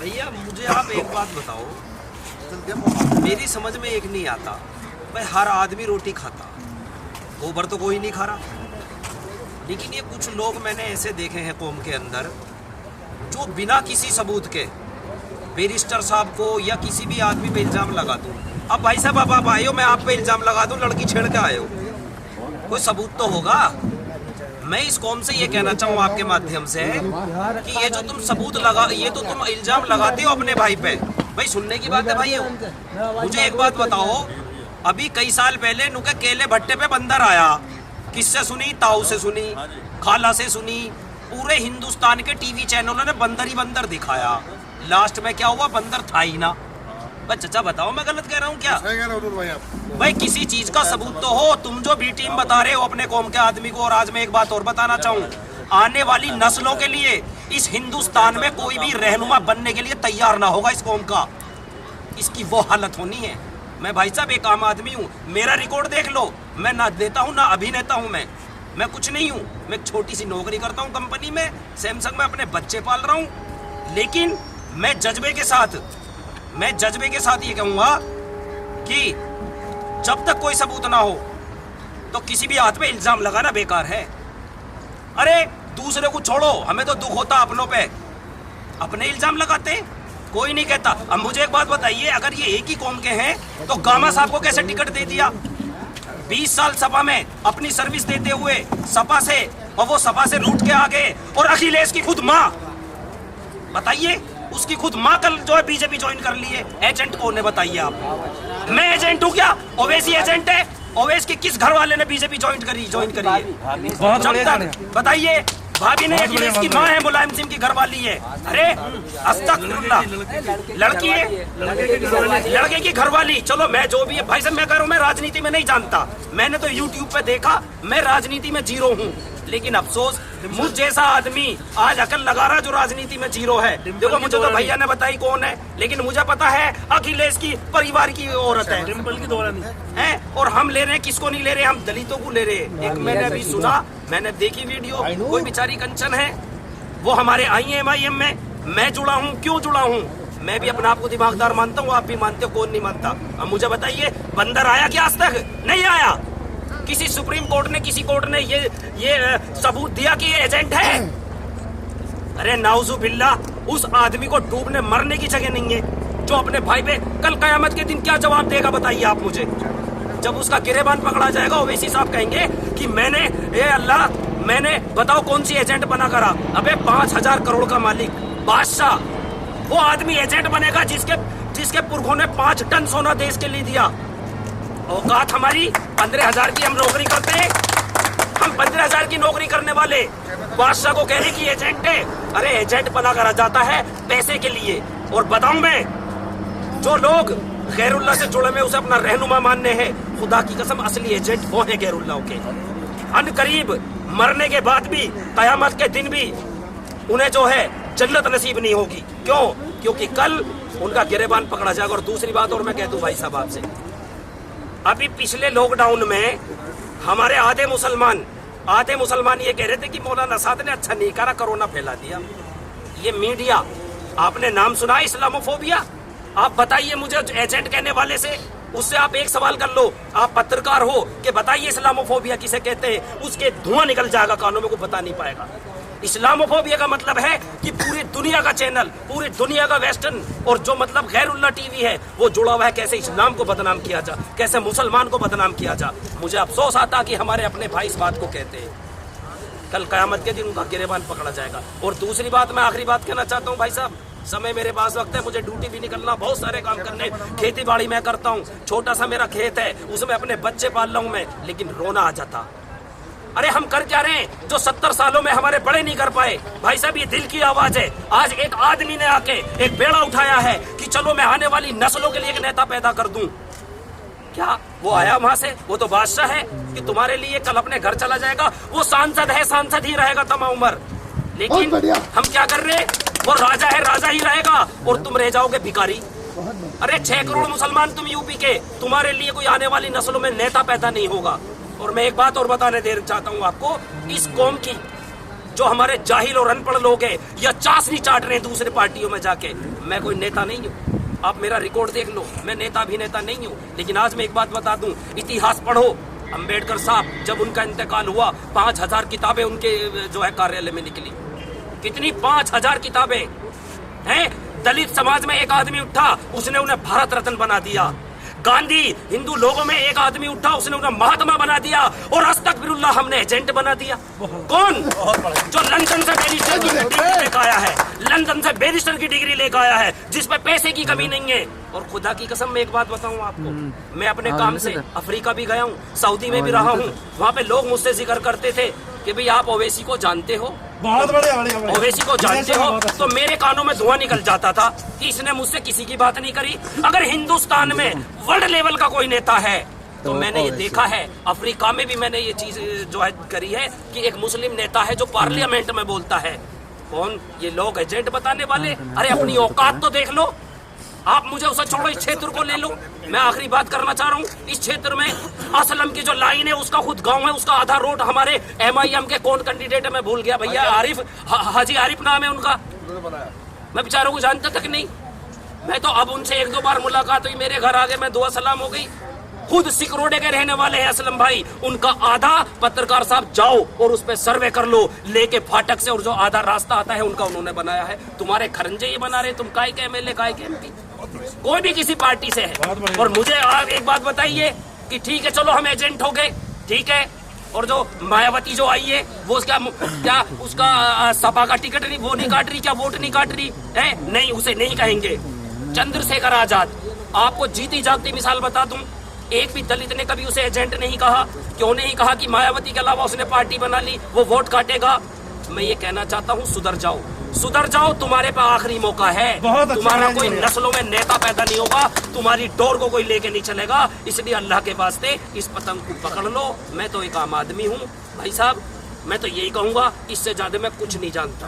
भैया मुझे आप एक बात बताओ, मेरी समझ में एक नहीं आता। भाई हर आदमी रोटी खाता, गोबर तो कोई नहीं खा रहा, लेकिन ये कुछ लोग मैंने ऐसे देखे हैं कौम के अंदर जो बिना किसी सबूत के बैरिस्टर साहब को या किसी भी आदमी पे इल्जाम लगा दूं। अब भाई साहब आप आए हो, मैं आप पे इल्जाम लगा दूं, लड़की छेड़ के आए हो, कोई सबूत तो होगा। मैं इस कौम से ये कहना चाहूँ आपके माध्यम से कि ये जो तुम सबूत लगा, ये तो तुम इल्जाम लगाते हो अपने भाई पे, भाई सुनने की बात है भाई। मुझे एक बात बताओ, अभी कई साल पहले नुके केले भट्टे पे बंदर आया, किससे सुनी? ताऊ से सुनी, खाला से सुनी, पूरे हिंदुस्तान के टीवी चैनलों ने बंदर ही बंदर दिखाया। लास्ट में क्या हुआ? बंदर था ही ना। चचा बताओ मैं गलत कह रहा हूँ क्या? भाई किसी चीज का सबूत तो हो। तुम जो बी टीम बता रहे हो अपने कौम के आदमी को, और आज मैं एक बात और बताना चाहूँ, आने वाली नस्लों के लिए इस हिंदुस्तान में कोई भी रहनुमा बनने के लिए तैयार ना होगा इस कौम का, इसकी वो हालत होनी है। मैं भाई साहब एक आम आदमी हूँ, मेरा रिकॉर्ड देख लो, मैं ना नेता हूँ ना अभिनेता हूँ, मैं कुछ नहीं हूँ। मैं एक छोटी सी नौकरी करता हूँ कंपनी में, सैमसंग में अपने बच्चे पाल रहा हूँ, लेकिन मैं जज्बे के साथ ये कहूंगा कि जब तक कोई सबूत ना हो तो किसी भी हाथ पे इल्जाम लगाना बेकार है। अरे दूसरे को छोड़ो, हमें तो दुख होता अपनों पे, अपने इल्जाम लगाते, कोई नहीं कहता। अब मुझे एक बात बताइए, अगर ये एक ही कौम के हैं तो गामा साहब को कैसे टिकट दे दिया? 20 साल सपा में अपनी सर्विस देते हुए सपा से, और वो सपा से रूठ के आ गए, और अखिलेश की खुद माँ, बताइए, उसकी खुद माँ कल जो है बीजेपी ज्वाइन कर ली है। एजेंट कौन है बताइए आप? मैं एजेंट हूँ क्या? ओवैसी एजेंट है। ओवैस के किस घर वाले ने बीजेपी ज्वाइन करी है? बताइए, भाभी ने अखिलेश की माँ है, मुलायम सिंह की घर वाली है। अरे अस्तगफुरुल्लाह, लड़की है, लड़के की घर वाली। चलो मैं जो भी है भाई साहब, मैं कह रहा हूँ, मैं राजनीति में नहीं जानता, मैंने तो यूट्यूब पे देखा, मैं राजनीति में जीरो हूँ, लेकिन अफसोस मुझ जैसा आदमी आज अकल लगा रहा जो राजनीति में जीरो है। देखो मुझे तो भैया ने बताई कौन है, लेकिन मुझे पता है अखिलेश की परिवार की औरत है, डिंपल की दौरानी है। और हम ले रहे हैं, किसको नहीं ले रहे? हम दलितों को ले रहे हैं। एक मैंने अभी सुना, मैंने देखी वीडियो, कोई बेचारी कंचन है, वो हमारे IMIM में, मैं जुड़ा हूँ। क्यों जुड़ा हूँ? मैं भी अपने आप को दिमागदार मानता हूँ, आप भी मानते हो, कौन नहीं मानता? अब मुझे बताइए, बंदर आया क्या आज तक? नहीं आया। किसी सुप्रीम कोर्ट ने, किसी कोर्ट ने ये सबूत दिया कि ये एजेंट है? अरे नाउजु बिल्ला, उस आदमी को डूबने मरने की जगह नहीं है जो अपने भाई पे कल कयामत के दिन क्या जवाब देगा बताइए आप मुझे? जब उसका गिरेबान पकड़ा जाएगा, ओवैसी साहब कहेंगे कि मैंने, ए अल्लाह, मैंने, बताओ कौन सी एजेंट बना करा? अबे 5000 करोड़ का मालिक बादशाह, वो आदमी एजेंट बनेगा जिसके पुरखों ने 5 टन सोना देश के लिए दिया। औकात हमारी 15,000 की हम नौकरी करते हैं, हम 15,000 की नौकरी करने वाले बादशाह को कहने की एजेंट है। अरे एजेंट बना करा जाता है पैसे के लिए। और बताऊं मैं, जो लोग गैरुल्लाह से जुड़े में उसे अपना रहनुमा मानने हैं, खुदा की कसम असली एजेंट वो है गैरुल्लाह के। अनकरीब मरने के बाद भी, कयामत के दिन भी उन्हें जो है जन्नत नसीब नहीं होगी। क्यों? क्योंकि कल उनका गिरेबान पकड़ा जाएगा। और दूसरी बात और मैं कह दूं भाई साहब आपसे, अभी पिछले लॉकडाउन में हमारे आधे मुसलमान ये कह रहे थे कि मौलाना साहब ने अच्छा नहीं करा, कोरोना फैला दिया। ये मीडिया, आपने नाम सुना इस्लामोफोबिया? आप बताइए मुझे, एजेंट कहने वाले से, उससे आप एक सवाल कर लो, आप पत्रकार हो, कि बताइए इस्लामोफोबिया किसे कहते हैं? उसके धुआं निकल जाएगा कानों में, को बता नहीं पाएगा। इस्लामोफोबिया का मतलब है कि पूरी दुनिया का चैनल, पूरी दुनिया का वेस्टर्न और जो मतलब गैरुल्लाह टीवी है वो जुड़ा हुआ है, कैसे इस्लाम को बदनाम किया जा, कैसे मुसलमान को बदनाम किया जा। मुझे अफसोस आता कि हमारे अपने भाई इस बात को कहते हैं। कल कयामत के दिन उनका गिरेबान पकड़ा जाएगा। और दूसरी बात, मैं आखिरी बात कहना चाहता हूँ भाई साहब, समय मेरे पास वक्त है, मुझे ड्यूटी भी निकलना, बहुत सारे काम करने, खेती बाड़ी मैं करता हूँ, छोटा सा मेरा खेत है, उसमें अपने बच्चे पाल रहा हूँ मैं, लेकिन रोना आ जाता। अरे हम कर क्या रहे हैं जो 70 सालों में हमारे बड़े नहीं कर पाए? भाई साहब ये दिल की आवाज है। आज एक आदमी ने आके एक बेड़ा उठाया है कि चलो मैं आने वाली नस्लों के लिए एक नेता पैदा कर दूं। क्या वो आया वहां से? वो तो बादशाह है कि तुम्हारे लिए कल अपने घर चला जाएगा। वो सांसद है, सांसद ही रहेगा तमाम उम्र। लेकिन हम क्या कर रहे हैं? वो राजा है, राजा ही रहेगा और तुम रह जाओगे भिखारी। अरे 6 करोड़ मुसलमान तुम यूपी के, तुम्हारे लिए कोई आने वाली नस्लों में नेता पैदा नहीं होगा। और मैं एक बात और बताने देना चाहता हूँ आपको, इस कौम की जो हमारे जाहिल और अनपढ़ लोग हैं या चाशनी चाट रहे हैं दूसरे पार्टियों में जाके, मैं कोई नेता नहीं हूँ। आप मेरा रिकॉर्ड देख लो, मैं नेता अभिनेता नहीं हूँ। लेकिन आज मैं एक बात बता दूं, इतिहास पढ़ो। अंबेडकर साहब जब उनका इंतकाल हुआ 5000 किताबें उनके जो है कार्यालय में निकली। कितनी 5000 किताबें हैं। दलित समाज में एक आदमी उठा, उसने उन्हें भारत रत्न बना दिया। गांधी हिंदू लोगों में एक आदमी उठा, उसने उन्हें महात्मा बना दिया। और अस्तगफिरुल्लाह हमने एजेंट बना दिया। कौन? जो लंदन से बैरिस्टर की डिग्री लेकर आया है, लंदन से बैरिस्टर की डिग्री लेकर आया है, जिस पे पैसे की कमी नहीं है। और खुदा की कसम मैं एक बात बताऊं आपको, मैं अपने काम से अफ्रीका भी गया हूँ, सऊदी में भी रहा हूँ। वहाँ पे लोग मुझसे जिक्र करते थे कि भाई आप ओवैसी को जानते हो, बहुत बढ़िया ओवैसी को जानते हो। तो मेरे कानों में धुआं निकल जाता था कि इसने मुझसे किसी की बात नहीं करी। अगर हिंदुस्तान में वर्ल्ड लेवल का कोई नेता है तो मैंने ये देखा है। अफ्रीका में भी मैंने ये चीज जो है करी है कि एक मुस्लिम नेता है जो पार्लियामेंट में बोलता है। कौन? ये लोग एजेंट बताने वाले। अरे अपनी औकात तो देख लो। आप मुझे उसे छोड़ो, इस क्षेत्र को ले लो। मैं आखिरी बात करना चाह रहा हूँ, इस क्षेत्र में असलम की जो लाइन है उसका खुद गांव है, उसका आधा रोड हमारे MIM के कौन कैंडिडेट है मैं भूल गया भैया, आरिफ, हाजी आरिफ नाम है उनका। मैं बेचारों को जानता तक नहीं। मैं तो अब उनसे 1-2 बार मुलाकात हुई, मेरे घर आ गए, मैं दुआ सलाम हो गई। खुद सिकरोडे के रहने वाले हैं असलम भाई। उनका आधा पत्रकार साहब जाओ और उस पर सर्वे कर लो लेके फाटक से, और जो आधा रास्ता आता है उनका उन्होंने बनाया है। तुम्हारे खरंजे ये बना रहे, तुम काय के MLA काय के MP, कोई भी किसी पार्टी से है। और मुझे आप एक बात बताइए कि ठीक है चलो हम एजेंट हो गए, ठीक है, और जो मायावती जो आई है वो क्या उसका सपा का टिकट नहीं, वो नहीं काट रही, क्या वोट नहीं काट रही है? नहीं, उसे नहीं कहेंगे। चंद्रशेखर आजाद, आपको जीती जागती मिसाल बता दूं, एक भी दलित ने कभी उसे एजेंट नहीं कहा। क्यों नहीं कहा कि मायावती के अलावा उसने पार्टी बना ली, वो वोट काटेगा। मैं ये कहना चाहता हूँ, सुधर जाओ, सुधर जाओ। तुम्हारे पास आखिरी मौका है। तुम्हारा कोई नस्लों में नेता पैदा नहीं होगा, तुम्हारी डोर को कोई लेके नहीं चलेगा। इसलिए अल्लाह के वास्ते इस पतंग को पकड़ लो। मैं तो एक आम आदमी हूँ भाई साहब, मैं तो यही कहूंगा, इससे ज्यादा मैं कुछ नहीं जानता।